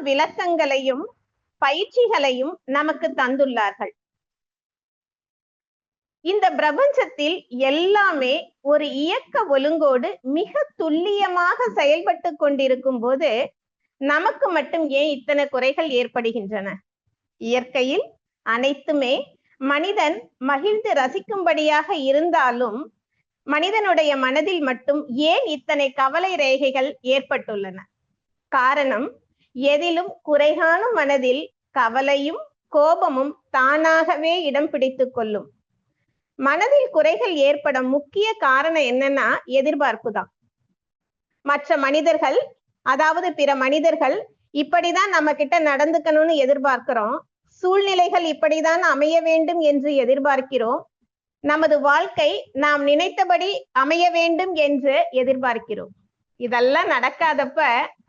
விளக்கங்களையும் பயிற்சிகளையும் நமக்கு தந்துள்ளார்கள். இந்த பிரபஞ்சத்தில் எல்லாமே ஒரு இயக்க ஒழுங்கோடு மிக துல்லியமாக செயல்பட்டு கொண்டிருக்கும் போது நமக்கு மட்டும் ஏன் இத்தனை குறைகள் ஏற்படுகின்றன? இயற்கையில் அனைத்துமே மனிதன் மகிழ்ந்து ரசிக்கும்படியாக இருந்தாலும் மனிதனுடைய மனதில் மட்டும் ஏன் இத்தனை கவலை ரேகைகள் ஏற்பட்டுள்ளன? காரணம், எதிலும் குறை காணும் மனதில் கவலையும் கோபமும் தானாகவே இடம் பிடித்துக் கொள்ளும். மனதில் குறைகள் ஏற்பட முக்கிய காரணம் என்னன்னா எதிர்பார்ப்பு தான். மற்ற மனிதர்கள், அதாவது பிற மனிதர்கள் இப்படிதான் நம்ம கிட்ட நடந்துக்கணும்னு எதிர்பார்க்கிறோம். சூழ்நிலைகள் இப்படிதான் அமைய வேண்டும் என்று எதிர்பார்க்கிறோம். நமது வாழ்க்கை நாம் நினைத்தபடி அமைய வேண்டும் என்று எதிர்பார்க்கிறோம். இதெல்லாம் நடக்காதப்ப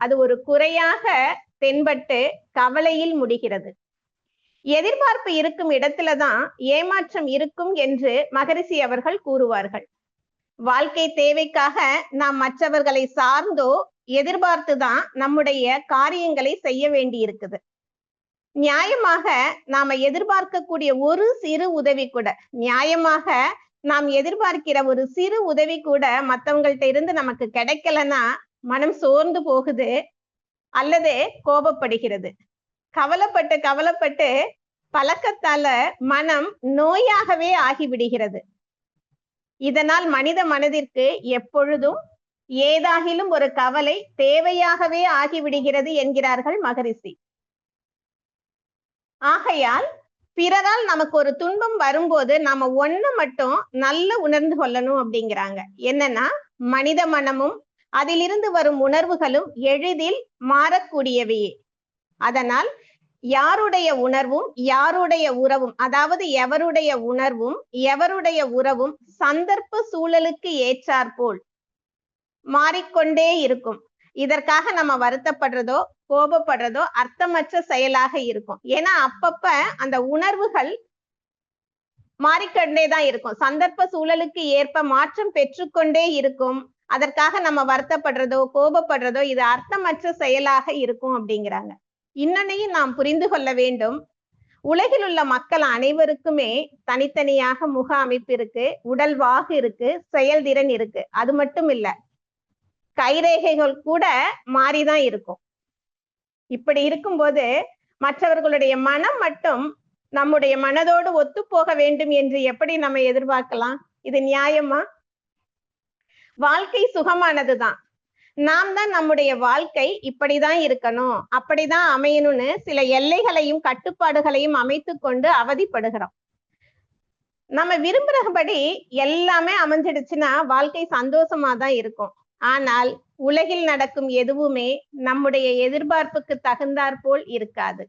அது ஒரு குறையாக தென்பட்டு கவலையில் முடிகிறது. எதிர்பார்ப்பு இருக்கும் இடத்துலதான் ஏமாற்றம் இருக்கும் என்று மகரிஷி அவர்கள் கூறுவார்கள். வாழ்க்கை தேவைக்காக நாம் மற்றவர்களை சார்ந்தோ எதிர்பார்த்துதான் நம்முடைய காரியங்களை செய்ய வேண்டி இருக்குது. நியாயமாக நாம எதிர்பார்க்கக்கூடிய ஒரு சிறு உதவி கூட, நியாயமாக நாம் எதிர்பார்க்கிற ஒரு சிறு உதவி கூட மற்றவங்கள்ட்ட இருந்து நமக்கு கிடைக்கலன்னா மனம் சோர்ந்து போகுது அல்லது கோபப்படுகிறது. கவலைப்பட்டு கவலைப்பட்டு பழக்கத்தால மனம் நோயாகவே ஆகிவிடுகிறது. இதனால் மனித மனதிற்கு எப்பொழுதும் ஏதாகிலும் ஒரு கவலை தேவையாகவே ஆகிவிடுகிறது என்கிறார்கள் மகரிஷி. ஆகையால் பிறரால் நமக்கு ஒரு துன்பம் வரும்போது நாம ஒண்ணு மட்டும் நல்ல உணர்ந்து கொள்ளணும் அப்படிங்கிறாங்க. என்னன்னா, மனித மனமும் அதிலிருந்து வரும் உணர்வுகளும் எளிதில் மாறக்கூடியவையே. அதனால் யாருடைய உணர்வும் யாருடைய உறவும், அதாவது எவருடைய உணர்வும் எவருடைய உறவும் சந்தர்ப்ப சூழலுக்கு ஏற்றாற்போல் மாறிக்கொண்டே இருக்கும். இதற்காக நம்ம வருத்தப்படுறதோ கோபப்படுறதோ அர்த்தமற்ற செயலாக இருக்கும். ஏன்னா அப்பப்ப அந்த உணர்வுகள் மாறிக்கொண்டேதான் இருக்கும். சந்தர்ப்ப சூழலுக்கு ஏற்ப மாற்றம் பெற்றுக்கொண்டே இருக்கும். அதற்காக நம்ம வருத்தப்படுறதோ கோபப்படுறதோ இது அர்த்தமற்ற செயலாக இருக்கும் அப்படிங்கிறாங்க. இன்னொன்னையும் நாம் புரிந்து கொள்ள வேண்டும். உலகில் உள்ள மக்கள் அனைவருக்குமே தனித்தனியாக முக அமைப்பு இருக்கு, உடல் வாகு இருக்கு, செயல்திறன் இருக்கு. அது மட்டும் இல்ல, கைரேகைகள் கூட மாறிதான் இருக்கும். இப்படி இருக்கும்போது மற்றவர்களுடைய மனம் மட்டும் நம்முடைய மனதோடு ஒத்து போக வேண்டும் என்று எப்படி நம்ம எதிர்பார்க்கலாம்? இது நியாயமா? வாழ்க்கை சுகமானதுதான். நாம் தான் நம்முடைய வாழ்க்கை இப்படிதான் இருக்கணும், அப்படிதான் அமையணும்னு சில எல்லைகளையும் கட்டுப்பாடுகளையும் அமைத்து கொண்டு அவதிப்படுகிறோம். நம்ம விரும்புறபடி எல்லாமே அமைஞ்சிடுச்சுன்னா வாழ்க்கை சந்தோஷமா தான் இருக்கும். ஆனால் உலகில் நடக்கும் எதுவுமே நம்முடைய எதிர்பார்ப்புக்கு தகுந்தாற்போல் இருக்காது.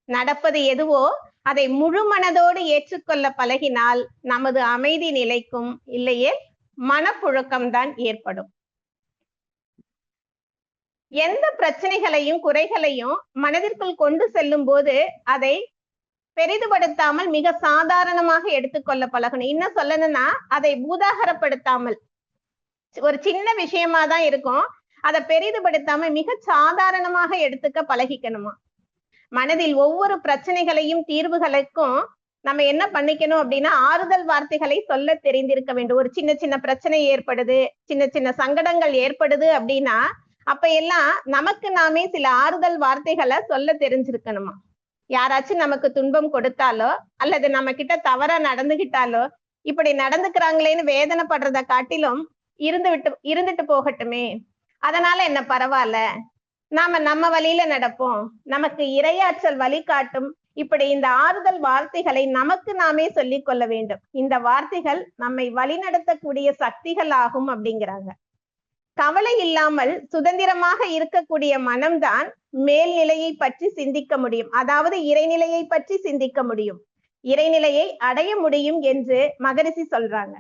நடப்பது எதுவோ அதை முழு மனதோடு ஏற்றுக்கொள்ள பழகினால் நமது அமைதி நிலைக்கும், இல்லையே மனப்புழக்கம்தான் ஏற்படும். எந்த பிரச்சனைகளையும் குறைகளையும் மனதிற்குள் கொண்டு செல்லும் போது அதை பெரிதுபடுத்தாமல் மிக சாதாரணமாக எடுத்துக்கொள்ள பழகணும். இன்னும் சொல்லணும்னா அதை பூதாகரப்படுத்தாமல், ஒரு சின்ன விஷயமா தான் இருக்கும், அதை பெரிதுபடுத்தாம மிக சாதாரணமாக எடுத்துக்க பழகிக்கணுமா. மனதில் ஒவ்வொரு பிரச்சனைகளையும் தீர்வுகளுக்கும் நம்ம என்ன பண்ணிக்கணும் அப்படின்னா ஆறுதல் வார்த்தைகளை சொல்ல தெரிந்திருக்க வேண்டும். ஒரு சின்ன சின்ன பிரச்சனை ஏற்படுது, சின்ன சின்ன சங்கடங்கள் ஏற்படுது அப்படின்னா அப்ப எல்லாம் நமக்கு நாமே சில ஆறுதல் வார்த்தைகளை சொல்ல தெரிஞ்சிருக்கணுமா. யாராச்சும் நமக்கு துன்பம் கொடுத்தாலோ அல்லது நம்ம கிட்ட தவறா நடந்துகிட்டாலோ இப்படி நடந்துக்கிறாங்களேன்னு வேதனைப்படுறத காட்டிலும் இருந்துட்டு போகட்டுமே, அதனால என்ன பரவாயில்ல, நாம நம்ம வழியில நடப்போம், நமக்கு இறையாற்றல் வழி காட்டும், இப்படி இந்த ஆறுதல் வார்த்தைகளை நமக்கு நாமே சொல்லிக் கொள்ள வேண்டும். இந்த வார்த்தைகள் நம்மை வழிநடத்தக்கூடிய சக்திகள் ஆகும் அப்படிங்கிறாங்க. கவலை இல்லாமல் சுதந்திரமாக இருக்கக்கூடிய மனம்தான் மேல்நிலையை பற்றி சிந்திக்க முடியும், அதாவது இறைநிலையை பற்றி சிந்திக்க முடியும், இறைநிலையை அடைய முடியும் என்று மகரிஷி சொல்றாங்க.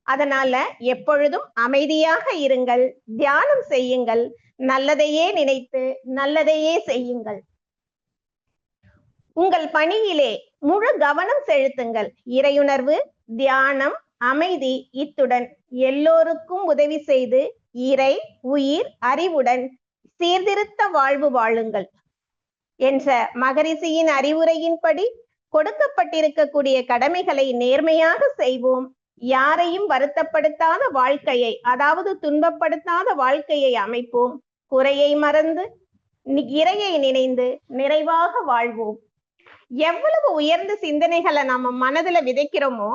அதனால எப்பொழுதும் அமைதியாக இருங்கள், தியானம் செய்யுங்கள், நல்லதையே நினைத்து நல்லதையே செய்யுங்கள். உங்கள் பணியிலே முழு கவனம் செலுத்துங்கள். இறையுணர்வு, தியானம், அமைதி, இத்துடன் எல்லோருக்கும் உதவி செய்து இறை உயிர் அறிவுடன் சீர்திருத்த வாழ்வு வாழுங்கள் என்ற மகரிஷியின் அறிவுரையின்படி கொடுக்கப்பட்டிருக்கக்கூடிய கடமைகளை நேர்மையாக செய்வோம். யாரையும் வருத்தப்படுத்தாத வாழ்க்கையை, அதாவது துன்பப்படுத்தாத வாழ்க்கையை அமைப்போம். குறையை மறந்து இறையை நினைந்து நிறைவாக வாழ்வோம். எவ்வளவு உயர்ந்த சிந்தனைகளை நம்ம மனதுல விதைக்கிறோமோ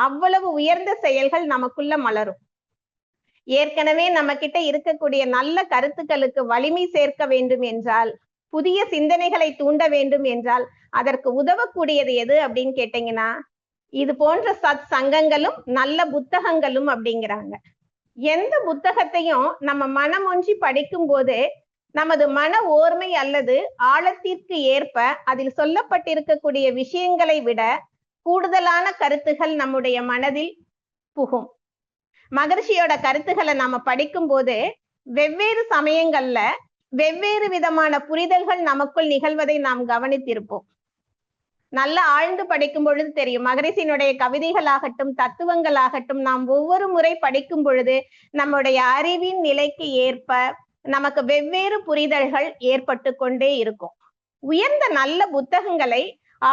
அவ்வளவு உயர்ந்த செயல்கள் நமக்குள்ள மலரும். ஏற்கனவே நம்ம கிட்ட இருக்கக்கூடிய நல்ல கருத்துக்களுக்கு வலிமை சேர்க்க வேண்டும் என்றால், புதிய சிந்தனைகளை தூண்ட வேண்டும் என்றால் அதற்கு உதவக்கூடியது எது அப்படின்னு கேட்டீங்கன்னா, இது போன்ற சத் சங்கங்களும் நல்ல புத்தகங்களும் அப்படிங்கிறாங்க. எந்த புத்தகத்தையும் நம்ம மனம் ஒன்றி படிக்கும் போது நமது மன ஓர்மை அல்லது ஆழத்திற்கு ஏற்ப அதில் சொல்லப்பட்டிருக்கக்கூடிய விஷயங்களை விட கூடுதலான கருத்துகள் நம்முடைய மனதில் புகும். மகரிஷியோட கருத்துக்களை நாம படிக்கும் போது வெவ்வேறு சமயங்கள்ல வெவ்வேறு விதமான புரிதல்கள் நமக்குள் நிகழ்வதை நாம் கவனித்திருப்போம். நல்லா ஆழ்ந்து படிக்கும் பொழுது தெரியும். மகரிஷியினுடைய கவிதைகளாகட்டும் தத்துவங்களாகட்டும் நாம் ஒவ்வொரு முறை படிக்கும் பொழுது நம்முடைய அறிவின் நிலைக்கு ஏற்ப நமக்கு வெவ்வேறு புரிதல்கள் ஏற்பட்டு கொண்டே இருக்கும். உயர்ந்த நல்ல புத்தகங்களை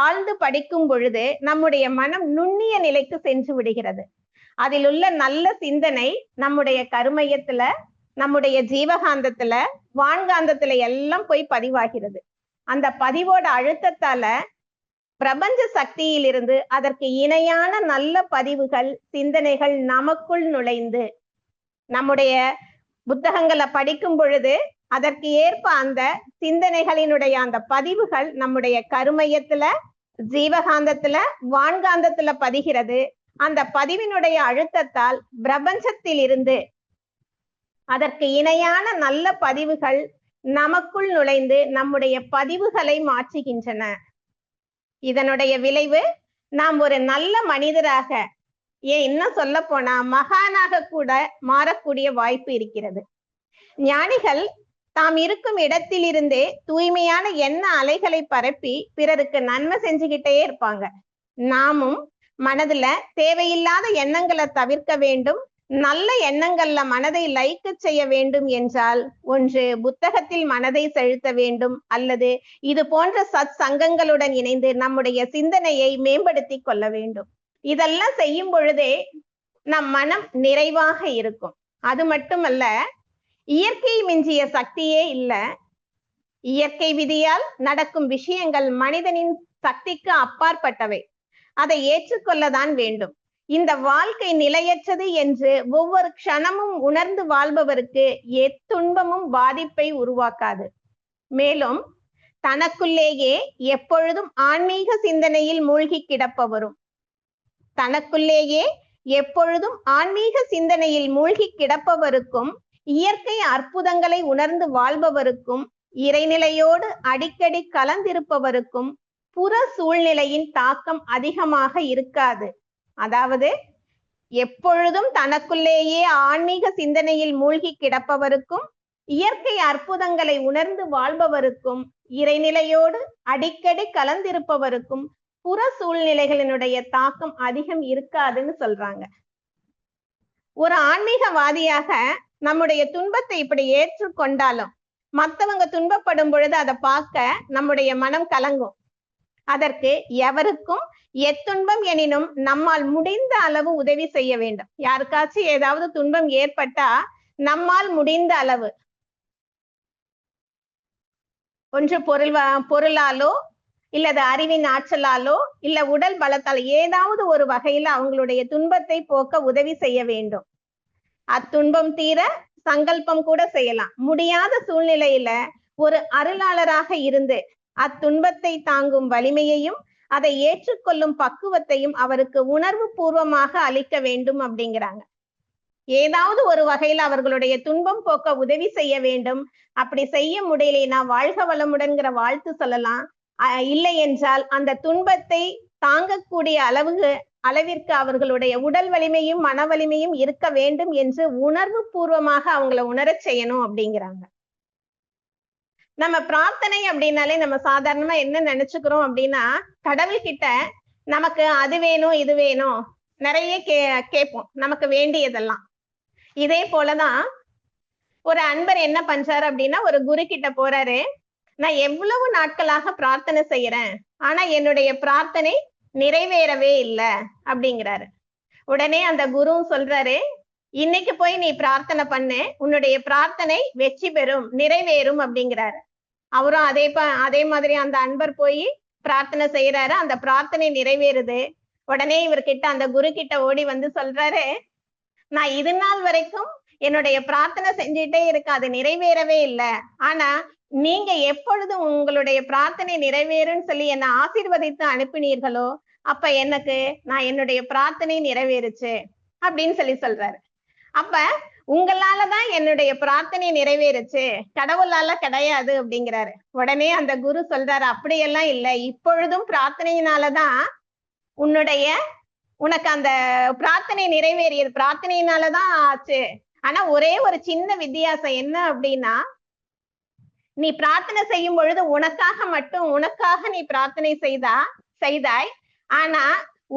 ஆழ்ந்து படிக்கும் பொழுது நம்முடைய மனம் நுண்ணிய நிலைக்கு சென்று விடுகிறது. அதில் உள்ள நல்ல சிந்தனை நம்முடைய கருமையத்துல, நம்முடைய ஜீவகாந்தத்துல, வான்காந்தத்துல எல்லாம் போய் பதிவாகிறது. அந்த பதிவோட அழுத்தத்தால பிரபஞ்ச சக்தியிலிருந்து அதற்கு இணையான நல்ல பதிவுகள், சிந்தனைகள் நமக்குள் நுழைந்து நம்முடைய புத்தகங்களை படிக்கும் பொழுது அதற்கு ஏற்ப அந்த சிந்தனைகளினுடைய அந்த பதிவுகள் நம்முடைய கருமையத்துல, ஜீவகாந்தத்துல, வான்காந்தத்துல பதிகிறது. அந்த பதிவினுடைய அழுத்தத்தால் பிரபஞ்சத்தில் இருந்து அதற்கு இணையான நல்ல பதிவுகள் நமக்குள் நுழைந்து நம்முடைய பதிவுகளை மாற்றுகின்றன. இதனுடைய விளைவு நாம் ஒரு நல்ல மனிதராக, ஏன் இன்னும் சொல்ல போனா மகானாக கூட மாறக்கூடிய வாய்ப்பு இருக்கிறது. ஞானிகள் தாம் இருக்கும் இடத்திலிருந்தே தூய்மையான எண்ண அலைகளை பரப்பி பிறருக்கு நன்மை செஞ்சுக்கிட்டே இருப்பாங்க. நாமும் மனதுல தேவையில்லாத எண்ணங்களை தவிர்க்க வேண்டும். நல்ல எண்ணங்கள்ல மனதை லைக்க செய்ய வேண்டும் என்றால் ஒன்று புத்தகத்தில் மனதை செலுத்த வேண்டும், அல்லது இது போன்ற சத் சங்கங்களுடன் இணைந்து நம்முடைய சிந்தனையை மேம்படுத்தி கொள்ள வேண்டும். இதெல்லாம் செய்யும் பொழுதே நம் மனம் நிறைவாக இருக்கும். அது மட்டுமல்ல, இயற்கை மிஞ்சிய சக்தியே இல்ல. இயற்கை விதியால் நடக்கும் விஷயங்கள் மனிதனின் சக்திக்கு அப்பாற்பட்டவை. அதை ஏற்றுக்கொள்ளதான் வேண்டும். இந்த வாழ்க்கை நிலையற்றது என்று ஒவ்வொரு க்ஷணமும் உணர்ந்து வாழ்பவருக்கு எத்துன்பமும் பாதிப்பை உருவாக்காது. மேலும் தனக்குள்ளேயே எப்பொழுதும் ஆன்மீக சிந்தனையில் மூழ்கி கிடப்பவரும், தனக்குள்ளேயே எப்பொழுதும் ஆன்மீக சிந்தனையில் மூழ்கி கிடப்பவருக்கும், இயற்கை அற்புதங்களை உணர்ந்து வாழ்பவருக்கும், இறைநிலையோடு அடிக்கடி கலந்திருப்பவருக்கும் புற சூழ்நிலையின் தாக்கம் அதிகமாக இருக்காது. அதாவது எப்பொழுதும் தனக்குள்ளேயே ஆன்மீக சிந்தனையில் மூழ்கி கிடப்பவருக்கும், இயற்கை அற்புதங்களை உணர்ந்து வாழ்பவருக்கும், இறைநிலையோடு அடிக்கடி கலந்திருப்பவருக்கும் புற சூழ்நிலைகளினுடைய தாக்கம் அதிகம் இருக்காதுன்னு சொல்றாங்க. ஒரு ஆன்மீகவாதியாக நம்முடைய துன்பத்தை இப்படி ஏற்றுக்கொண்டாலும் மற்றவங்க துன்பப்படும் பொழுது அதை பார்க்க நம்முடைய மனம் கலங்கும். அதற்கு எவருக்கும் எத்துன்பம் எனினும் நம்மால் முடிந்த அளவு உதவி செய்ய வேண்டும். யாருக்காச்சும் ஏதாவது துன்பம் ஏற்பட்டா நம்மால் முடிந்த அளவு, ஒன்று பொருளாலோ இல்லது அறிவின் ஆற்றலாலோ இல்ல உடல் பலத்தால் ஏதாவது ஒரு வகையில அவங்களுடைய துன்பத்தை போக்க உதவி செய்ய வேண்டும். அத்துன்பம் தீர சங்கல்பம் கூட செய்யலாம். முடியாத சூழ்நிலையில ஒரு அருளாளராக இருந்து அத்துன்பத்தை தாங்கும் வலிமையையும் அதை ஏற்றுக்கொள்ளும் பக்குவத்தையும் அவருக்கு உணர்வு பூர்வமாக அளிக்க வேண்டும் அப்படிங்கிறாங்க. ஏதாவது ஒரு வகையில் அவர்களுடைய துன்பம் போக்க உதவி செய்ய வேண்டும். அப்படி செய்ய முடியலைன்னா வாழ்க வளமுடன்கிற வாழ்த்து சொல்லலாம். இல்லை என்றால் அந்த துன்பத்தை தாங்கக்கூடிய அளவிற்கு அவர்களுடைய உடல் வலிமையும் மன வலிமையும் இருக்க வேண்டும் என்று உணர்வு பூர்வமாக அவங்கள உணரச் செய்யணும் அப்படிங்கிறாங்க. நம்ம பிரார்த்தனை அப்படின்னாலே நம்ம சாதாரணமா என்ன நினைச்சுக்கிறோம் அப்படின்னா, கடவுள்கிட்ட நமக்கு அது வேணும் இது வேணும் நிறைய கேட்போம், நமக்கு வேண்டியதெல்லாம். இதே போலதான் ஒரு அன்பர் என்ன பண்றாரு அப்படின்னா ஒரு குரு கிட்ட போறாரு. நான் எவ்வளவு நாட்களாக பிரார்த்தனை செய்யறேன், ஆனா என்னுடைய பிரார்த்தனை நிறைவேறவே இல்லை அப்படிங்கிறாரு. உடனே அந்த குருவும் சொல்றாரு, இன்னைக்கு போய் நீ பிரார்த்தனை பண்ணு, உன்னுடைய பிரார்த்தனை வெற்றி பெறும், நிறைவேறும் அப்படிங்கிறாரு. அவரும் அதே மாதிரி அந்த அன்பர் போய் பிரார்த்தனை செய்யறாரு. அந்த பிரார்த்தனை நிறைவேறுது. உடனே இவர்கிட்ட அந்த குரு கிட்ட ஓடி வந்து சொல்றாரு, நான் இது நாள் வரைக்கும் என்னுடைய பிரார்த்தனை செஞ்சுட்டே இருக்க, அது நிறைவேறவே இல்லை. ஆனா நீங்க எப்பொழுது உங்களுடைய பிரார்த்தனை நிறைவேறும்னு சொல்லி என்னை ஆசீர்வதித்து அனுப்பினீர்களோ அப்ப நான் என்னுடைய பிரார்த்தனை நிறைவேறுச்சு அப்படின்னு சொல்றாரு. அப்ப உங்களாலதான் என்னுடைய பிரார்த்தனை நிறைவேறுச்சு, கடவுளால கிடையாது அப்படிங்கிறாரு. உடனே அந்த குரு சொல்றாரு, அப்படியெல்லாம் இல்லை, இப்பொழுதும் பிரார்த்தனையினாலதான் உனக்கு அந்த பிரார்த்தனை நிறைவேறியது, பிரார்த்தனையினாலதான் ஆச்சு. ஆனா ஒரே ஒரு சின்ன வித்தியாசம் என்ன அப்படின்னா, நீ பிரார்த்தனை செய்யும் பொழுது உனக்காக நீ பிரார்த்தனை செய்தாய். ஆனா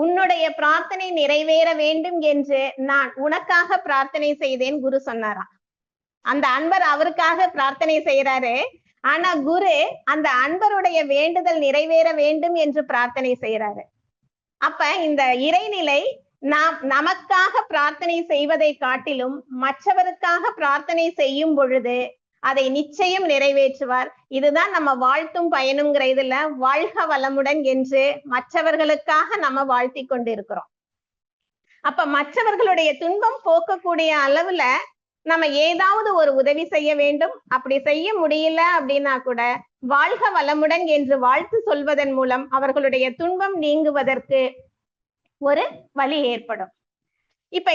உன்னுடைய பிரார்த்தனை நிறைவேற வேண்டும் என்று நான் உனக்காக பிரார்த்தனை செய்தேன் குரு சொன்னாராம். அந்த அன்பர் அவருக்காக பிரார்த்தனை செய்யறாரு. ஆனா குரு அந்த அன்பருடைய வேண்டுதல் நிறைவேற வேண்டும் என்று பிரார்த்தனை செய்யறாரு. அப்ப இந்த இறைநிலை நாம் நமக்காக பிரார்த்தனை செய்வதை காட்டிலும் மற்றவருக்காக பிரார்த்தனை செய்யும் பொழுது அதை நிச்சயம் நிறைவேற்றுவார். இதுதான் நம்ம வாழ்த்தும் பயனுங்கிற இதுல வாழ்க வளமுடன் என்று மற்றவர்களுக்காக நம்ம வாழ்த்தி கொண்டு இருக்கிறோம். அப்ப மற்றவர்களுடைய துன்பம் போக்கக்கூடிய அளவுல நம்ம ஏதாவது ஒரு உதவி செய்ய வேண்டும். அப்படி செய்ய முடியல அப்படின்னா கூட வாழ்க வளமுடன் என்று வாழ்த்து சொல்வதன் மூலம் அவர்களுடைய துன்பம் நீங்குவதற்கு ஒரு வழி ஏற்படும். இப்ப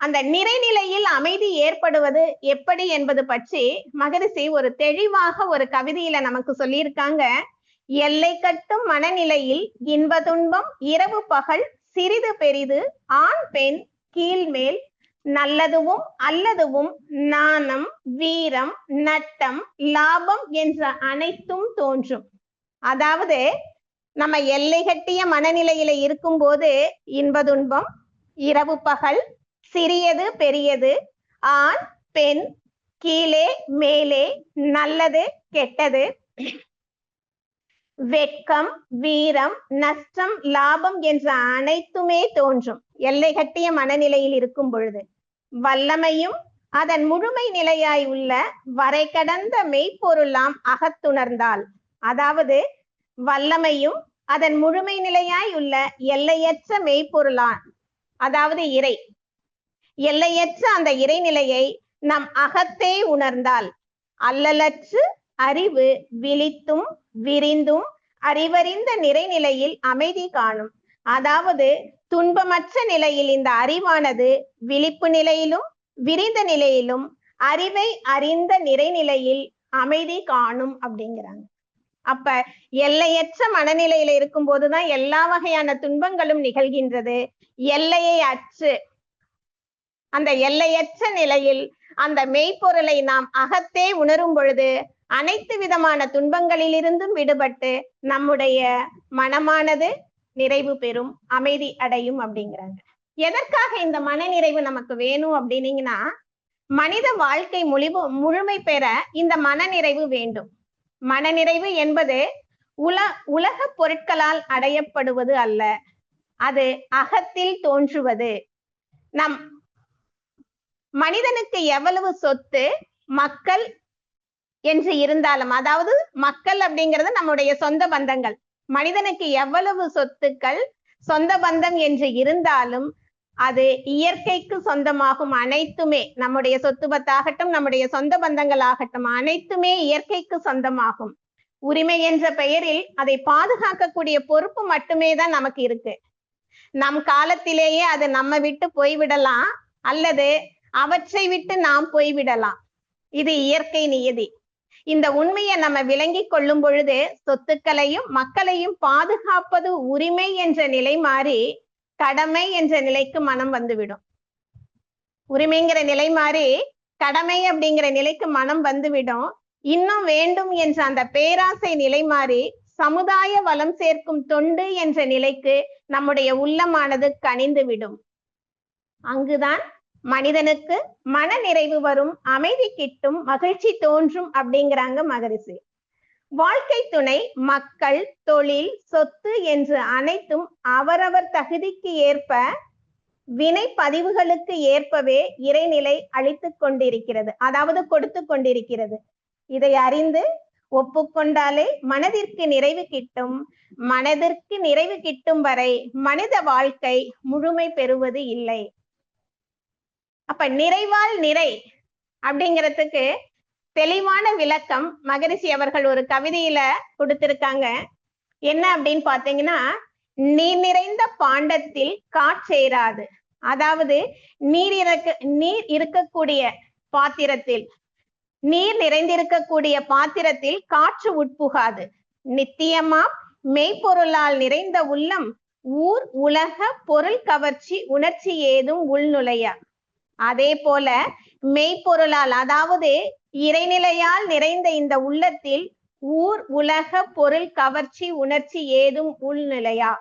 அந்த நிறைநிலையில் அமைதி ஏற்படுவது எப்படி என்பது பற்றி மகரிஷி ஒரு தெளிவாக ஒரு கவிதையில நமக்கு சொல்லியிருக்காங்க. எல்லை கட்டும் மனநிலையில் இன்ப துன்பம் இரவு பகல் சிறிது பெரிது ஆண் பெண் கீழ்மேல் நல்லதுவும் அல்லதுவும் நாணம் வீரம் நட்டம் லாபம் என்ற அனைத்தும் தோன்றும். அதாவது நம்ம எல்லை கட்டிய மனநிலையில இருக்கும் போது இன்ப துன்பம் இரவு பகல் சிறியது பெரியது ஆண் பெண் கீழே மேலே நல்லது கெட்டது வெட்கம் வீரம் நஷ்டம் லாபம் என்ற அனைத்துமே தோன்றும் எல்லை கட்டிய மனநிலையில் இருக்கும் பொழுது. வல்லமையும் அதன் முழுமை நிலையாய் உள்ள வரை கடந்த மெய்ப்பொருளாம் அகத்துணர்ந்தால், அதாவது வல்லமையும் அதன் முழுமை நிலையாய் உள்ள எல்லையற்ற மெய்ப்பொருளான், அதாவது இறை, எல்லையற்ற அந்த இறைநிலையை நம் அகத்தே உணர்ந்தால் அல்லலற்று அறிவு விழித்தும் விரிந்தும் அறிவறிந்த நிறைநிலையில் அமைதி காணும். அதாவது துன்பமற்ற நிலையில் இந்த அறிவானது விழிப்பு நிலையிலும் விரிந்த நிலையிலும் அறிவை அறிந்த நிறைநிலையில் அமைதி காணும் அப்படிங்கிறாங்க. அப்ப எல்லையற்ற மனநிலையில இருக்கும் போதுதான் எல்லா வகையான துன்பங்களும் நிகழ்கின்றது. எல்லையை அற்று அந்த எல்லையற்ற நிலையில் அந்த மெய்ப்பொருளை நாம் அகத்தே உணரும் பொழுது அனைத்து விதமான துன்பங்களிலிருந்தும் விடுபட்டு நம்முடைய மனமானது நிறைவு பெறும், அமைதி அடையும் அப்படிங்கிறாங்க. எதற்காக இந்த மன நிறைவு நமக்கு வேணும் அப்படின்னீங்கன்னா, மனித வாழ்க்கை முழுமை பெற இந்த மன நிறைவு வேண்டும். மனநிறைவு என்பது உலக பொருட்களால் அடையப்படுவது அல்ல, அது அகத்தில் தோன்றுவது. நம் மனிதனுக்கு எவ்வளவு சொத்து மக்கள் என்று இருந்தாலும், அதாவது மக்கள் அப்படிங்கிறது நம்முடைய சொந்த பந்தங்கள், மனிதனுக்கு எவ்வளவு சொத்துக்கள் சொந்த பந்தம் என்று இருந்தாலும் அது இயற்கைக்கு சொந்தமாகும். அனைத்துமே நம்முடைய சொத்து பத்தாகட்டும் நம்முடைய சொந்த பந்தங்கள் ஆகட்டும் அனைத்துமே இயற்கைக்கு சொந்தமாகும். உரிமை என்ற பெயரில் அதை பாதுகாக்கக்கூடிய பொறுப்பு மட்டுமே தான் நமக்கு இருக்கு. நம் காலத்திலேயே அது நம்ம விட்டு போய்விடலாம், அல்லது அவற்றை விட்டு நாம் போய்விடலாம். இது இயற்கை நியதி. இந்த உண்மையை நம்ம விளங்கி கொள்ளும் பொழுது சொத்துக்களையும் மக்களையும் பாதுகாப்பது உரிமை என்ற நிலை மாறி கடமை என்ற நிலைக்கு மனம் வந்துவிடும். உரிமைங்கிற நிலை மாறி கடமை அப்படிங்கிற நிலைக்கு மனம் வந்துவிடும். இன்னும் வேண்டும் என்ற அந்த பேராசை நிலை மாறி சமுதாய வளம் சேர்க்கும் தொண்டு என்ற நிலைக்கு நம்முடைய உள்ளமானது கனிந்து விடும். அங்குதான் மனிதனுக்கு மன நிறைவு வரும், அமைதி கிட்டும், மகிழ்ச்சி தோன்றும் அப்படிங்கிறாங்க மகரிஷி. வாழ்க்கை துணை, மக்கள், தொழில், சொத்து என்று அனைத்தும் அவரவர் தகுதிக்கு ஏற்ப, வினை பதிவுகளுக்கு ஏற்பவே இறைநிலை அளித்துக் கொண்டிருக்கிறது, அதாவது கொடுத்து கொண்டிருக்கிறது. இதை அறிந்து ஒப்புக்கொண்டாலே மனதிற்கு நிறைவு கிட்டும். மனதிற்கு நிறைவு கிட்டும் வரை மனித வாழ்க்கை முழுமை பெறுவது இல்லை. அப்ப நிறைவால் நிறை அப்படிங்கிறதுக்கு தெளிவான விளக்கம் மகரிஷி அவர்கள் ஒரு கவிதையில கொடுத்திருக்காங்க. என்ன அப்படின்னு பாத்தீங்கன்னா, நீர் நிறைந்த பாண்டத்தில் காற்றேறாது. அதாவது நீர் இருக்கக்கூடிய பாத்திரத்தில், நீர் நிறைந்திருக்கக்கூடிய பாத்திரத்தில் காற்று உட்புகாது. நித்தியமா மெய்ப்பொருளால் நிறைந்த உள்ளம் ஊர் உலக பொருள் கவர்ச்சி உணர்ச்சி ஏதும் உள்நுழையா. அதே போல மெய்ப்பொருளால், அதாவது இறைநிலையால் நிறைந்த இந்த உள்ளத்தில் ஊர் உலக பொருள் கவர்ச்சி உணர்ச்சி ஏதும் உள்நிலையா.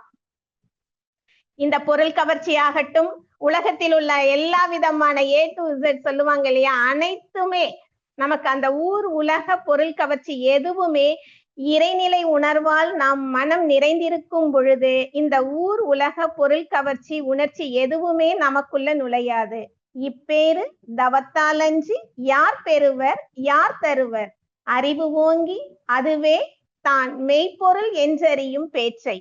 இந்த பொருள் கவர்ச்சி ஆகட்டும், உலகத்தில் உள்ள எல்லா விதமான A to Z சொல்லுவாங்க இல்லையா, அனைத்துமே நமக்கு அந்த ஊர் உலக பொருள் கவர்ச்சி எதுவுமே இறைநிலை உணர்வால் நாம் மனம் நிறைந்திருக்கும் பொழுது இந்த ஊர் உலக பொருள் கவர்ச்சி உணர்ச்சி எதுவுமே நமக்குள்ள நுழையாது. இப்பேரு தவத்தாலன்றி யார் பெறுவர் யார் தருவர், அறிவு ஓங்கி அதுவே தான் மெய்ப்பொருள் என்றறியும் பேச்சை.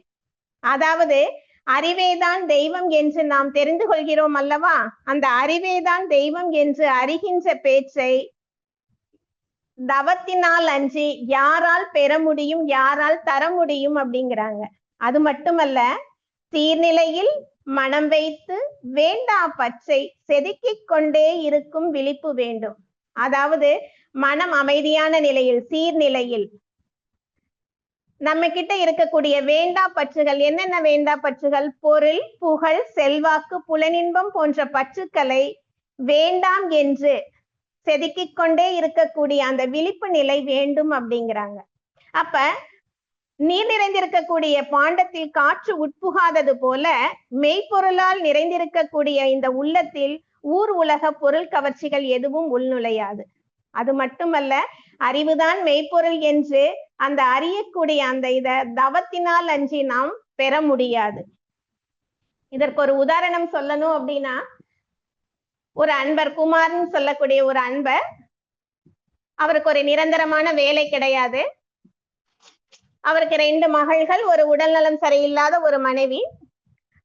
அதாவது அறிவேதான் தெய்வம் என்று நாம் தெரிந்து கொள்கிறோம் அல்லவா, அந்த அறிவேதான் தெய்வம் என்று அறிகின்ற பேச்சை தவத்தினால் அன்றி யாரால் பெற முடியும், யாரால் தர முடியும் அப்படிங்கிறாங்க. அது மட்டுமல்ல, சீர்நிலையில் மனம் வைத்து வேண்டா பச்சை செதுக்கிக் கொண்டே இருக்கும் விழிப்பு வேண்டும். அதாவது மனம் அமைதியான நிலையில், சீர்நிலையில் நம்ம கிட்ட இருக்கக்கூடிய வேண்டா பற்றுகள் என்னென்ன வேண்டா பற்றுகள்? பொருள், புகழ், செல்வாக்கு, புலனின்பம் போன்ற பற்றுக்களை வேண்டாம் என்று செதுக்கிக் கொண்டே இருக்கக்கூடிய அந்த விழிப்பு நிலை வேண்டும் அப்படிங்கிறாங்க. அப்ப நீர் நிறைந்திருக்கக்கூடிய பாண்டத்தில் காற்று உட்புகாதது போல மெய்ப்பொருளால் நிறைந்திருக்கக்கூடிய இந்த உள்ளத்தில் ஊர் உலக பொருள் கவர்ச்சிகள் எதுவும் உள்நுழையாது. அது மட்டுமல்ல, அறிவுதான் மெய்ப்பொருள் என்று அந்த அறியக்கூடிய அந்த இத தவத்தினால் அன்றி நாம் பெற முடியாது. இதற்கு ஒரு உதாரணம் சொல்லணும் அப்படின்னா, ஒரு அன்பர், குமார்னு சொல்லக்கூடிய ஒரு அன்பர், அவருக்கு ஒரு நிரந்தரமான வேலை கிடையாது. அவருக்கு 2 மகள்கள், ஒரு உடல்நலம் சரியில்லாத ஒரு மனைவி.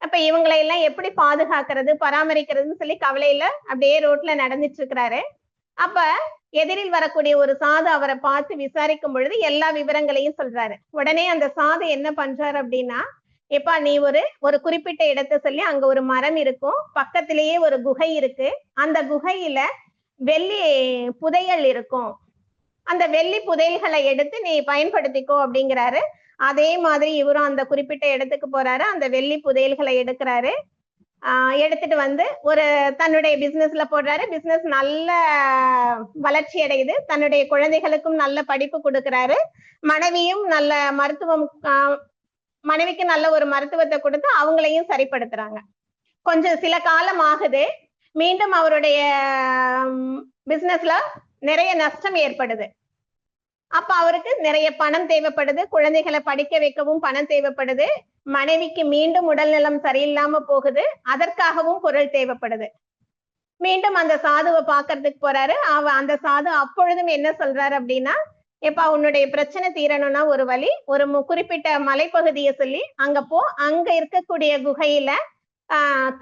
அப்ப இவங்களை எல்லாம் எப்படி பாதுகாக்கிறது, பராமரிக்கிறதுன்னு சொல்லி கவலையில அப்படியே ரோட்ல நடந்துட்டு இருக்கிறாரு. அப்ப எதிரில் வரக்கூடிய ஒரு சாது அவரை பார்த்து விசாரிக்கும் பொழுது எல்லா விவரங்களையும் சொல்றாரு. உடனே அந்த சாது என்ன பண்றாரு அப்படின்னா, எப்பா நீ ஒரு குறிப்பிட்ட இடத்தை சொல்லி, அங்க ஒரு மரம் இருக்கும், பக்கத்திலேயே ஒரு குகை இருக்கு, அந்த குகையில வெள்ளி புதையல் இருக்கும், அந்த வெள்ளி புதையல்களை எடுத்து நீ பயன்படுத்திக்கோ அப்படிங்கிறாரு. அதே மாதிரி இவரும் அந்த குறிப்பிட்ட இடத்துக்கு போறாரு, அந்த வெள்ளி புதையல்களை எடுக்கிறாரு. எடுத்துட்டு வந்து தன்னுடைய பிசினஸ்ல போடுறாரு. பிசினஸ் நல்ல வளர்ச்சி அடையுது. தன்னுடைய குழந்தைகளுக்கும் நல்ல படிப்பு கொடுக்கிறாரு. மனைவியும் நல்ல மனைவிக்கு நல்ல ஒரு மருத்துவத்தை கொடுத்து அவங்களையும் சரிப்படுத்துறாங்க. கொஞ்சம் சில காலம் ஆகுது. மீண்டும் அவருடைய பிசினஸ்ல நிறைய நஷ்டம் ஏற்படுது. அப்ப அவருக்கு நிறைய பணம் தேவைப்படுது. குழந்தைகளை படிக்க வைக்கவும் பணம் தேவைப்படுது. மனைவிக்கு மீண்டும் உடல்நலம் சரியில்லாம போகுது. அதற்காகவும் பொருள் தேவைப்படுது. மீண்டும் அந்த சாதுவை பாக்குறதுக்கு போறாரு. அந்த சாது அப்பொழுதும் என்ன சொல்றாரு அப்படின்னா, எப்பா உன்னுடைய பிரச்சனை தீரணும்னா ஒரு வழி, ஒரு குறிப்பிட்ட மலைப்பகுதியை சொல்லி அங்க போ, அங்க இருக்கக்கூடிய குகையில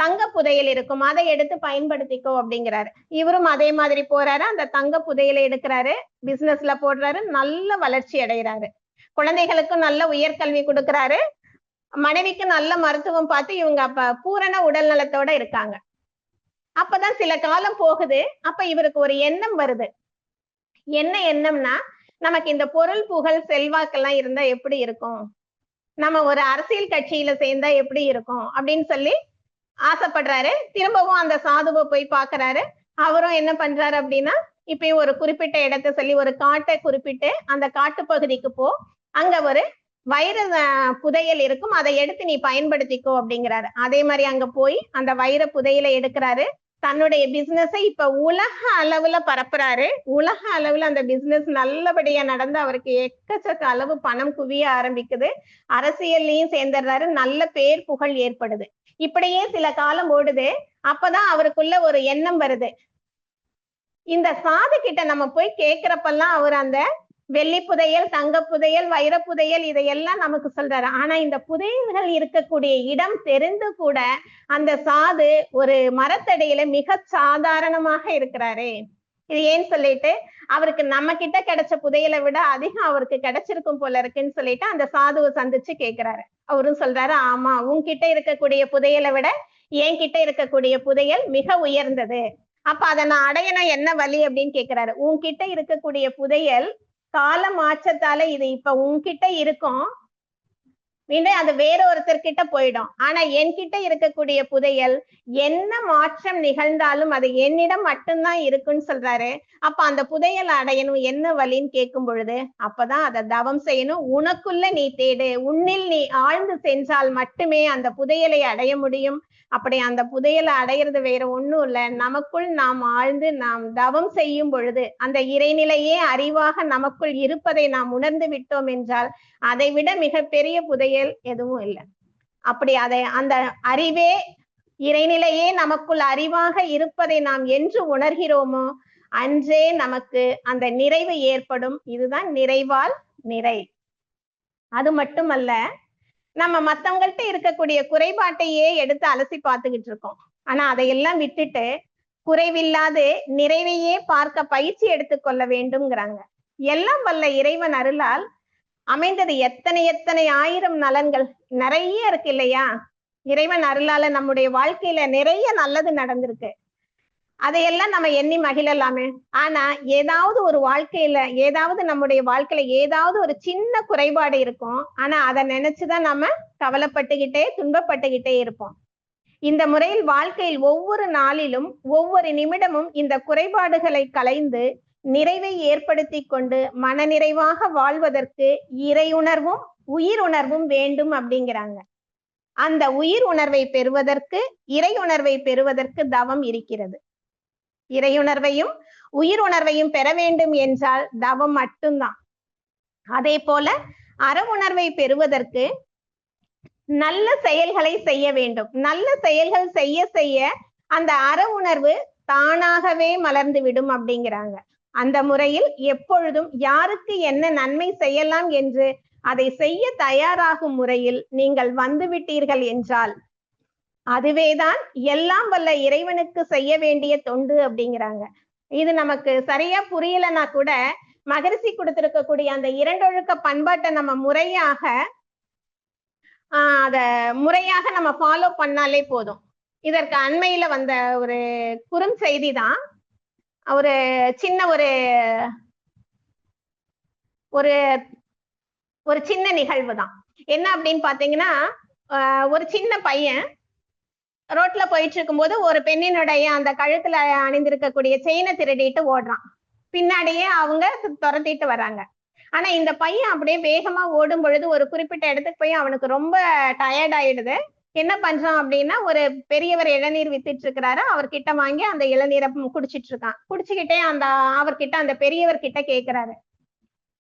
தங்க புதையல் இருக்கும், அதை எடுத்து பயன்படுத்திக்கோ அப்படிங்கிறாரு. இவரும் அதே மாதிரி போறாரு. அந்த தங்க புதையலை எடுக்கிறாரு, பிசினஸ்ல போடுறாரு, நல்ல வளர்ச்சி அடைகிறாரு. குழந்தைகளுக்கும் நல்ல உயர்கல்வி கொடுக்கிறாரு. மனைவிக்கு நல்ல மருத்துவம் பார்த்து இவங்க அப்ப பூரண உடல் நலத்தோட இருக்காங்க. அப்பதான் சில காலம் போகுது. அப்ப இவருக்கு ஒரு எண்ணம் வருது. என்ன எண்ணம்னா, நமக்கு இந்த பொருள் புகழ் செல்வாக்கெல்லாம் இருந்தா எப்படி இருக்கும், நம்ம ஒரு அரசியல் கட்சியில சேர்ந்தா எப்படி இருக்கும் அப்படின்னு சொல்லி ஆசைப்படுறாரு. திரும்பவும் அந்த சாதுவை போய் பாக்குறாரு. அவரும் என்ன பண்றாரு அப்படின்னா, இப்பயும் ஒரு குறிப்பிட்ட இடத்தை சொல்லி ஒரு காட்டை குறிப்பிட்டு அந்த காட்டு பகுதிக்கு போ, அங்க ஒரு வைர புதையல் இருக்கும், அதை எடுத்து நீ பயன்படுத்திக்கோ அப்படிங்கிறாரு. அதே மாதிரி அங்க போய் அந்த வைர புதையலை எடுக்கிறாரு. தன்னுடைய பிசினஸை இப்ப உலக அளவுல பரப்புறாரு. உலக அளவுல அந்த பிசினஸ் நல்லபடியா நடந்து அவருக்கு எக்கச்சக்க அளவு பணம் குவிய ஆரம்பிக்குது. அரசியல்லையும் சேர்ந்துடுறாரு. நல்ல பேர் புகழ் ஏற்படுது. இப்படியே சில காலம் ஓடுது. அப்பதான் அவருக்குள்ள ஒரு எண்ணம் வருது. இந்த சாது கிட்ட நம்ம போய் கேட்கிறப்பெல்லாம் அவர் அந்த வெள்ளி புதையல், தங்க புதையல், வைர புதையல் இதையெல்லாம் நமக்கு சொல்றாரு. ஆனா இந்த புதையல்கள் இருக்கக்கூடிய இடம் தெரிந்து கூட அந்த சாது ஒரு மரத்தடியில மிக சாதாரணமாக இருக்கிறாரே. இது ஏன்னு சொல்லிட்டு அவருக்கு நம்ம கிட்ட கிடைச்ச புதையலை விட அதிகம் அவருக்கு கிடைச்சிருக்கும் போல இருக்குன்னு சொல்லிட்டு அந்த சாதுவை சந்திச்சு கேட்கிறாரு. அவரும் சொல்றாரு, ஆமா, உன்கிட்ட இருக்கக்கூடிய புதையலை விட என்கிட்ட இருக்கக்கூடிய புதையல் மிக உயர்ந்தது. அப்ப அதை நான் அடையணும், என்ன வழி அப்படின்னு கேட்கிறாரு. உன்கிட்ட இருக்கக்கூடிய புதையல் கால மாற்றத்தால இது இப்ப உன்கிட்ட இருக்கும், மீண்டும் அது வேற ஒருத்தர்கிட்ட போயிடும். ஆனா என்கிட்ட இருக்கக்கூடிய புதையல் என்ன மாற்றம் நிகழ்ந்தாலும் அது என்னிடம் மட்டும்தான் இருக்குன்னு சொல்றாரு. அப்ப அந்த புதையல் அடையணும், என்ன வழின்னு கேட்கும் பொழுது அப்பதான் அதை தவம் செய்யணும். உனக்குள்ள நீ தேடு, உன்னில் நீ ஆழ்ந்து சென்றால் மட்டுமே அந்த புதையலை அடைய முடியும். அப்படி அந்த புதையலை அடையிறது வேற ஒண்ணும் இல்ல, நமக்குள் நாம் ஆழ்ந்து நாம் தவம் செய்யும் பொழுது அந்த இறைநிலையே அறிவாக நமக்குள் இருப்பதை நாம் உணர்ந்து விட்டோம் என்றால் அதை விட மிகப்பெரிய புதையல் எதுவும் இல்லை. அப்படி அந்த அறிவே இறைநிலையே நமக்குள் அறிவாக இருப்பதை நாம் என்று உணர்கிறோமோ அன்றே நமக்கு அந்த நிறைவு ஏற்படும். இதுதான் நிறைவால் நிறை. அது மட்டுமல்ல, நம்ம மத்தவங்கள்ட்ட இருக்கக்கூடிய குறைபாட்டையே எடுத்து அலசி பார்த்துக்கிட்டு இருக்கோம். ஆனா அதையெல்லாம் விட்டுட்டு குறைவில்லாது நிறைவையே பார்க்க பயிற்சி எடுத்துக்கொள்ள வேண்டும்ங்கிறாங்க. எல்லாம் வல்ல இறைவன் அருளால் அமைந்தது எத்தனை எத்தனை ஆயிரம் நலன்கள் நிறைய இருக்கு இல்லையா? இறைவன் அருளால நம்முடைய வாழ்க்கையில நிறைய நல்லது நடந்திருக்கு. அதையெல்லாம் நம்ம எண்ணி மகிழலாமே. ஆனா ஏதாவது ஒரு வாழ்க்கையில நம்முடைய வாழ்க்கையில ஏதாவது ஒரு சின்ன குறைபாடு இருக்கும். ஆனா அதை நினைச்சுதான் நம்ம கவலைப்பட்டுக்கிட்டே துன்பப்பட்டுக்கிட்டே இருப்போம். இந்த முறையில் வாழ்க்கையில் ஒவ்வொரு நாளிலும் ஒவ்வொரு நிமிடமும் இந்த குறைபாடுகளை களைந்து நிறைவை ஏற்படுத்தி கொண்டு மனநிறைவாக வாழ்வதற்கு இறையுணர்வும் உயிர் உணர்வும் வேண்டும் அப்படிங்கிறாங்க. அந்த உயிர் உணர்வை பெறுவதற்கு இறை உணர்வை பெறுவதற்கு தவம் இருக்கிறது. இறையுணர்வையும் உயிர் உணர்வையும் பெற வேண்டும் என்றால் தவம் மட்டும்தான். அதே போல அற உணர்வை பெறுவதற்கு நல்ல செயல்களை செய்ய வேண்டும். நல்ல செயல்கள் செய்ய செய்ய அந்த அற உணர்வு தானாகவே மலர்ந்து விடும் அப்படிங்கிறாங்க. அந்த முறையில் எப்பொழுதும் யாருக்கு என்ன நன்மை செய்யலாம் என்று அதை செய்ய தயாராகும் முறையில் நீங்கள் வந்துவிட்டீர்கள் என்றால் அதுவேதான் எல்லாம் வல்ல இறைவனுக்கு செய்ய வேண்டிய தொண்டு அப்படிங்கிறாங்க. இது நமக்கு சரியா புரியலன்னா கூட மகரிஷி கொடுத்திருக்கக்கூடிய அந்த இரண்டொழுக்க பண்பாட்டை நம்ம முறையாக நம்ம ஃபாலோ பண்ணாலே போதும். இதற்கு அண்மையில வந்த ஒரு குறும் செய்தி தான், ஒரு சின்ன ஒரு சின்ன நிகழ்வு தான். என்ன அப்படின்னு பாத்தீங்கன்னா, ஒரு சின்ன பையன் ரோட்ல போயிட்டு இருக்கும்போது ஒரு பெண்ணினுடைய அந்த கழுத்துல அணிந்திருக்கக்கூடிய செயினை திருடிட்டு ஓடுறான். பின்னாடியே அவங்க துரத்திட்டு வர்றாங்க. ஆனா இந்த பையன் அப்படியே வேகமா ஓடும் பொழுது ஒரு குறிப்பிட்ட இடத்துக்கு போய் அவனுக்கு ரொம்ப டயர்ட் ஆயிடுது. என்ன பண்றான் அப்படின்னா, ஒரு பெரியவர் இளநீர் வித்துட்டு இருக்கிறாரு. அவர்கிட்ட வாங்கி அந்த இளநீரை குடிச்சிட்டு இருக்கான். குடிச்சுக்கிட்டே அவர்கிட்ட அந்த பெரியவர் கிட்ட கேட்கிறாரு,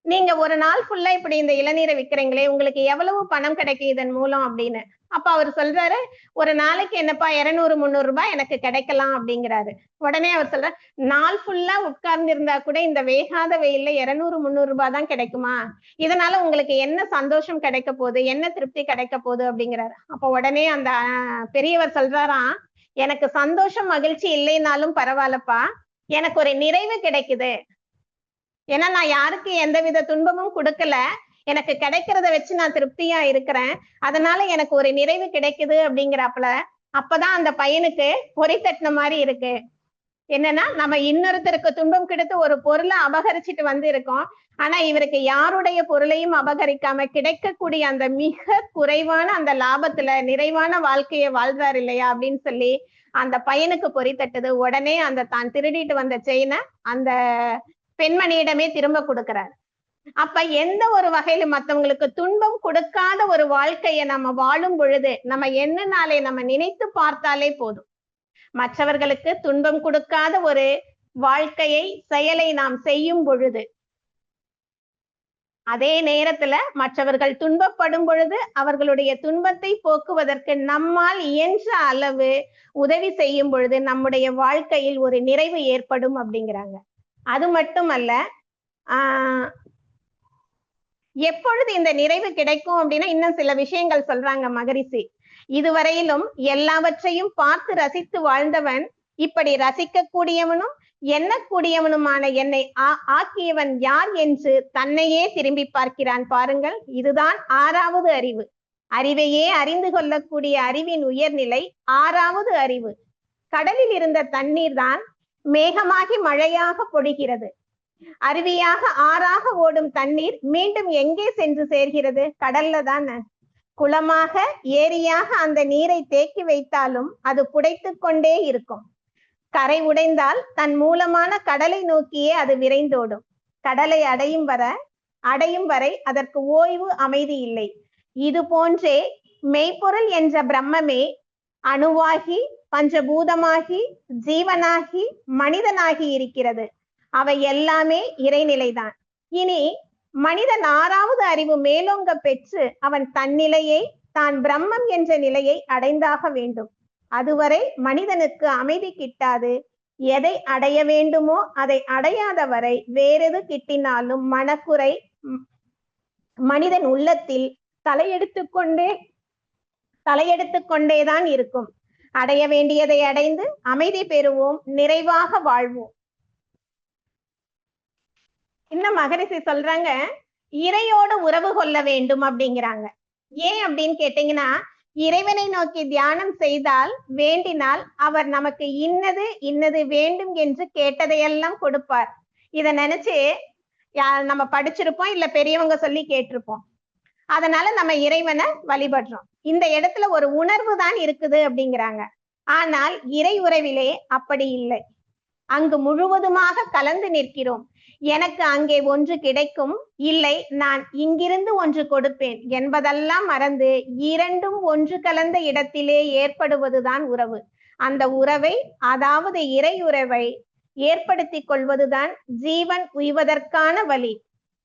நீங்க ஒரு நாள் ஃபுல்லா இப்படி இந்த இளநீரை விற்கிறீங்களே, உங்களுக்கு எவ்வளவு பணம் கிடைக்கும் இதன் மூலம் அப்படின்னு. அப்ப அவர் சொல்றாரு, ஒரு நாளைக்கு என்னப்பா 200-300 ரூபாய் எனக்கு கிடைக்கலாம் அப்படிங்கிறாரு. உடனே அவர் சொல்ற, நாள் ஃபுல்லா உட்கார்ந்து இருந்தா கூட இந்த வேகாத வெயில்ல 200-300 ரூபாய் தான் கிடைக்குமா? இதனால உங்களுக்கு என்ன சந்தோஷம் கிடைக்க போகுது, என்ன திருப்தி கிடைக்க போகுது அப்படிங்கிறாரு. அப்ப உடனே அந்த பெரியவர் சொல்றாராம், எனக்கு சந்தோஷம் மகிழ்ச்சி இல்லைனாலும் பரவாயில்லப்பா, எனக்கு ஒரு நிறைவு கிடைக்குது. ஏன்னா நான் யாருக்கு எந்தவித துன்பமும் கொடுக்கல, எனக்கு கிடைக்கிறத வச்சு நான் திருப்தியா இருக்கிறேன், அதனால எனக்கு ஒரு நிறைவு கிடைக்குது அப்படிங்கிறப்பல அப்பதான் அந்த பையனுக்கு பொறி தட்டின மாதிரி இருக்கு. என்னன்னா, நம்ம இன்னொருத்தருக்கு துன்பம் கிடைத்து ஒரு பொருளை அபகரிச்சுட்டு வந்து இருக்கோம். ஆனா இவருக்கு யாருடைய பொருளையும் அபகரிக்காம கிடைக்கக்கூடிய அந்த மிக குறைவான அந்த லாபத்துல நிறைவான வாழ்க்கையை வாழ்றாரு இல்லையா அப்படின்னு சொல்லி அந்த பையனுக்கு பொறி தட்டுது. உடனே அந்த தான் திருடிட்டு வந்த செயினை அந்த பெண்மணியிடமே திரும்ப கொடுக்கிறார். அப்ப எந்த ஒரு வகையில மத்தவங்களுக்கு துன்பம் கொடுக்காத ஒரு வாழ்க்கையை நம்ம வாழும் பொழுது நம்ம என்ன நாளை நம்ம நினைத்து பார்த்தாலே போதும். மற்றவர்களுக்கு துன்பம் கொடுக்காத ஒரு வாழ்க்கையை செயலை நாம் செய்யும் பொழுது, அதே நேரத்துல மற்றவர்கள் துன்பப்படும் பொழுது அவர்களுடைய துன்பத்தை போக்குவதற்கு நம்மால் இயன்ற அளவு உதவி செய்யும் பொழுது நம்முடைய வாழ்க்கையில் ஒரு நிறைவு ஏற்படும் அப்படிங்கிறாங்க. அது மட்டுமல்ல, எப்பொழுது இந்த நிறைவு கிடைக்கும் அப்படின்னா இன்னும் சில விஷயங்கள் சொல்றாங்க மகரிஷி. இதுவரையிலும் எல்லாவற்றையும் பார்த்து ரசித்து வாழ்ந்தவன் இப்படி ரசிக்க கூடியவனும் எண்ணக்கூடியவனுமான என்னை ஆக்கியவன் யார் என்று தன்னையே திரும்பி பார்க்கிறான். பாருங்கள், இதுதான் 6வது அறிவு. அறிவையே அறிந்து கொள்ளக்கூடிய அறிவின் உயர்நிலை 6வது அறிவு. கடலில் இருந்த தண்ணீர் தான் மேகமாகி மழையாக பொழிகிறது. அருவியாக ஆறாக ஓடும் தண்ணீர் மீண்டும் எங்கே சென்று சேர்கிறது? கடல்ல தானே. குளமாக ஏரியாக அந்த நீரை தேக்கி வைத்தாலும் அது புடைத்து கொண்டே இருக்கும். கரை உடைந்தால் தன் மூலமான கடலை நோக்கியே அது விரைந்தோடும். கடலை அடையும் வரை அதற்கு ஓய்வு, அமைதி இல்லை. இது போன்றே மெய்ப்பொருள் என்ற பிரம்மமே அணுவாகி பஞ்சபூதமாகி ஜீவனாகி மனிதனாகி இருக்கிறது. அவை எல்லாமே இறைநிலைதான். இனி மனிதன் 6வது அறிவு மேலோங்க பெற்று அவன் தன்னிலையை, தான் பிரம்மம் என்ற நிலையை அடைந்தாக வேண்டும். அதுவரை மனிதனுக்கு அமைதி கிட்டாது. எதை அடைய வேண்டுமோ அதை அடையாத வரை வேறெது கிட்டினாலும் மனக்குறை மனிதன் உள்ளத்தில் தலையெடுத்து கொண்டேதான் இருக்கும். அடைய வேண்டியதை அடைந்து அமைதி பெறுவோம், நிறைவாக வாழ்வோம். இன்னும் மகரிஷி சொல்றாங்க, இறையோடு உறவு கொள்ள வேண்டும் அப்படிங்கிறாங்க. ஏன் அப்படின்னு கேட்டீங்கன்னா, இறைவனை நோக்கி தியானம் செய்தால், வேண்டினால் அவர் நமக்கு இன்னது வேண்டும் என்று கேட்டதையெல்லாம் கொடுப்பார். இத நினைச்சு நம்ம படிச்சிருப்போம், இல்ல பெரியவங்க சொல்லி கேட்டிருப்போம். அதனால நம்ம இறைவனை வழிபடுறோம். இந்த இடத்துல ஒரு உணர்வு தான் இருக்குது அப்படிங்கிறாங்க. ஆனால் இறை உறவிலே அப்படி இல்லை. அங்கு முழுவதுமாக கலந்து நிற்கிறோம். எனக்கு அங்கே ஒன்று கிடைக்கும், இல்லை நான் இங்கிருந்து ஒன்று கொடுப்பேன் என்பதெல்லாம் மறந்து இரண்டும் ஒன்று கலந்த இடத்திலே ஏற்படுவதுதான் உறவு. அந்த உறவை, அதாவது இறை உறவை ஏற்படுத்தி கொள்வதுதான் ஜீவன் உய்வதற்கான வழி.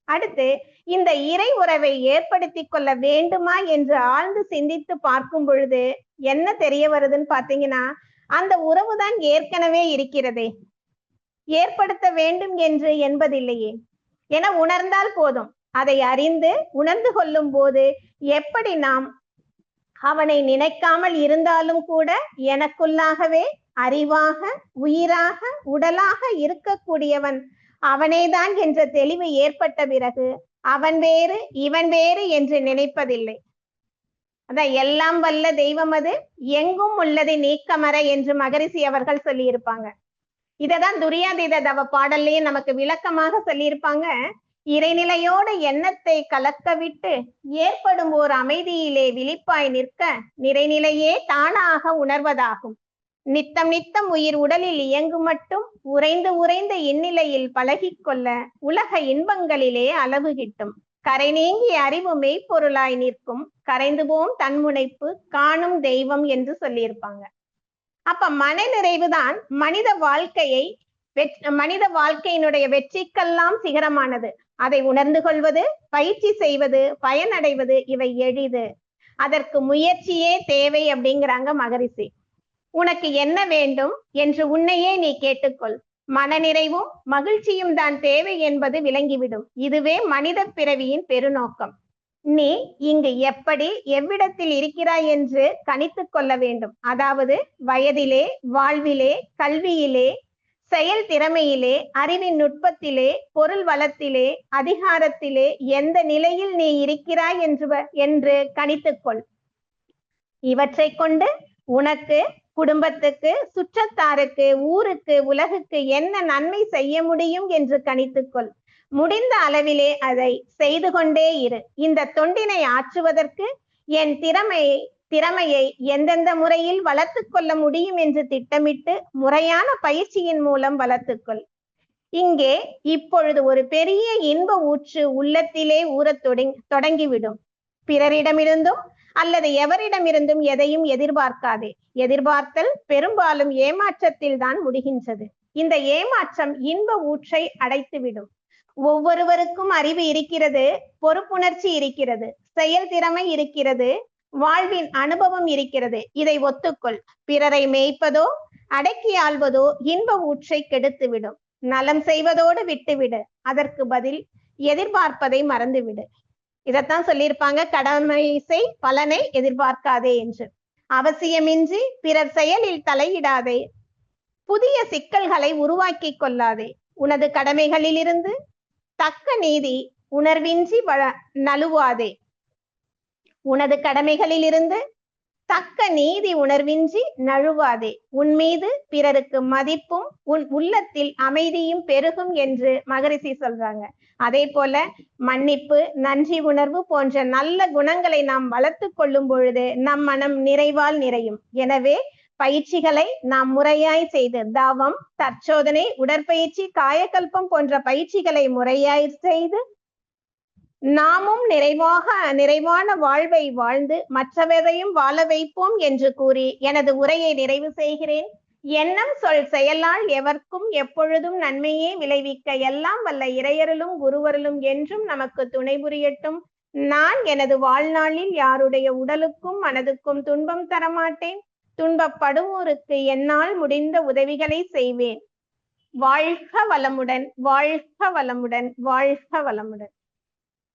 அடுத்து, இந்த இறை உறவை ஏற்படுத்தி கொள்ள வேண்டுமா என்று ஆழ்ந்து சிந்தித்து பார்க்கும் பொழுது என்ன தெரிய வருதுன்னு பாத்தீங்கன்னா, அந்த உறவு தான் ஏற்கனவே இருக்கிறதே. ஏற்படுத்த வேண்டும் என்று என்பதில்லையே. என உணர்ந்தால் போதும். அதை அறிந்து உணர்ந்து கொள்ளும் போது எப்படி நாம் அவனை நினைக்காமல் இருந்தாலும் கூட எனக்குள்ளாகவே அறிவாக, உயிராக, உடலாக இருக்கக்கூடியவன் அவனேதான் என்ற தெளிவு ஏற்பட்ட பிறகு அவன் வேறு இவன் வேறு என்று நினைப்பதில்லை. அதான் எல்லாம் வல்ல தெய்வம் அது எங்கும் உள்ளதை நீக்கமற என்று மகரிஷி அவர்கள் சொல்லியிருப்பாங்க. இததான் துரியாதீத தவ பாடல்லையே நமக்கு விளக்கமாக சொல்லியிருப்பாங்க. இறைநிலையோட எண்ணத்தை கலக்க விட்டு ஏற்படும் ஓர் அமைதியிலே விழிப்பாய் நிற்க நிறைநிலையே தானாக உணர்வதாகும். நித்தம் நித்தம் உயிர் உடலில் இயங்கு மட்டும் உறைந்து இந்நிலையில் பழகிக்கொள்ள உலக இன்பங்களிலே அளவு கிட்டும். கரை நீங்கி அறிவு மெய்ப்பொருளாய் நிற்கும் கரைந்து போம் தன்முனைப்பு காணும் தெய்வம் என்று சொல்லியிருப்பாங்க. அப்ப மன நிறைவுதான் மனித வாழ்க்கையினுடைய வெற்றிக்கெல்லாம் சிகரமானது. அதை உணர்ந்து கொள்வது, பயிற்சி செய்வது, பயனடைவது இவை எளிது. அதற்கு முயற்சியே தேவை அப்படிங்கிறாங்க மகரிஷி. உனக்கு என்ன வேண்டும் என்று உன்னையே நீ கேட்டுக்கொள். மனநிறைவும் மகிழ்ச்சியும் தான் தேவை என்பது விளங்கிவிடும். இதுவே மனித பிறவியின் பெருநோக்கம். நீ இங்கு எப்படி எவ்விடத்தில் இருக்கிறாய் என்று கணித்து கொள்ள வேண்டும். அதாவது வயதிலே, வாழ்விலே, கல்வியிலே, செயல் திறமையிலே, அறிவின் நுட்பத்திலே, பொருள் வளத்திலே, அதிகாரத்திலே எந்த நிலையில் நீ இருக்கிறாய் என்று கணித்துக்கொள். இவற்றை கொண்டு உனக்கு, குடும்பத்துக்கு, சுற்றத்தாருக்கு, ஊருக்கு, உலகுக்கு என்ன நன்மை செய்ய முடியும் என்று கணித்துக்கொள். முடிந்த அளவிலே அதை செய்து கொண்டே இரு. இந்த தொண்டினை ஆற்றுவதற்கு என் திறமையை எந்தெந்த முறையில் வளர்த்து கொள்ள முடியும் என்று திட்டமிட்டு முறையான பயிற்சியின் மூலம் வளர்த்துக்கொள். இங்கே இப்பொழுது ஒரு பெரிய இன்ப ஊற்று உள்ளத்திலே ஊறத் தொடங்கிவிடும். பிறரிடமிருந்தும் அல்லது எவரிடமிருந்தும் எதையும் எதிர்பார்க்காதே. எதிர்பார்த்தல் பெரும்பாலும் ஏமாற்றத்தில் தான் முடிகின்றது. இந்த ஏமாற்றம் இன்ப ஊற்றை அடைத்துவிடும். ஒவ்வொருவருக்கும் அறிவு இருக்கிறது, பொறுப்புணர்ச்சி இருக்கிறது, செயல் திறமை இருக்கிறது, வாழ்வின் அனுபவம் இருக்கிறது. இதை ஒத்துக்கொள். பிறரை மேய்ப்பதோ அடக்கி ஆள்வதோ இன்ப ஊற்றை கெடுத்துவிடும். நலம் செய்வதோடு விட்டுவிடு. அதற்கு பதில் எதிர்பார்ப்பதை மறந்துவிடு. இதைத்தான் சொல்லியிருப்பாங்க, கடமை செய், பலனை எதிர்பார்க்காதே என்று. அவசியமின்றி பிறர் செயலில் தலையிடாதே. புதிய சிக்கல்களை உருவாக்கி கொள்ளாதே. உனது கடமைகளிலிருந்து தக்க நீதி உணர்வின்றி நழுவாதே. உனது கடமைகளிலிருந்து தக்க நீதி உணர்வின்றி நழுவாதே. உன் மீது பிறருக்கு மதிப்பும் உன் உள்ளத்தில் அமைதியும் பெருகும் என்று மகரிஷி சொல்றாங்க. அதே போல மன்னிப்பு, நன்றி உணர்வு போன்ற நல்ல குணங்களை நாம் வளர்த்து கொள்ளும் பொழுது நம் மனம் நிறைவால் நிறையும். எனவே பயிற்சிகளை நாம் முறையாய் செய்து, தவம், தற்சோதனை, உடற்பயிற்சி, காயகல்பம் போன்ற பயிற்சிகளை முறையாய் செய்து நாமும் நிறைவான வாழ்வை வாழ்ந்து மற்றவரையும் வாழ வைப்போம் என்று கூறி எனது உரையை நிறைவு செய்கிறேன். எண்ணம், சொல், செயலால் எவர்க்கும் எப்பொழுதும் நன்மையே விளைவிக்க எல்லாம் வல்ல இறையருளும் குருவருளும் என்றும் நமக்கு துணை புரியட்டும். நான் எனது வாழ்நாளில் யாருடைய உடலுக்கும் மனதுக்கும் துன்பம் தரமாட்டேன். துன்பப்படுவோருக்கு என்னால் முடிந்த உதவிகளை செய்வேன். வாழ்க வளமுடன், வாழ்க வளமுடன், வாழ்க வளமுடன்.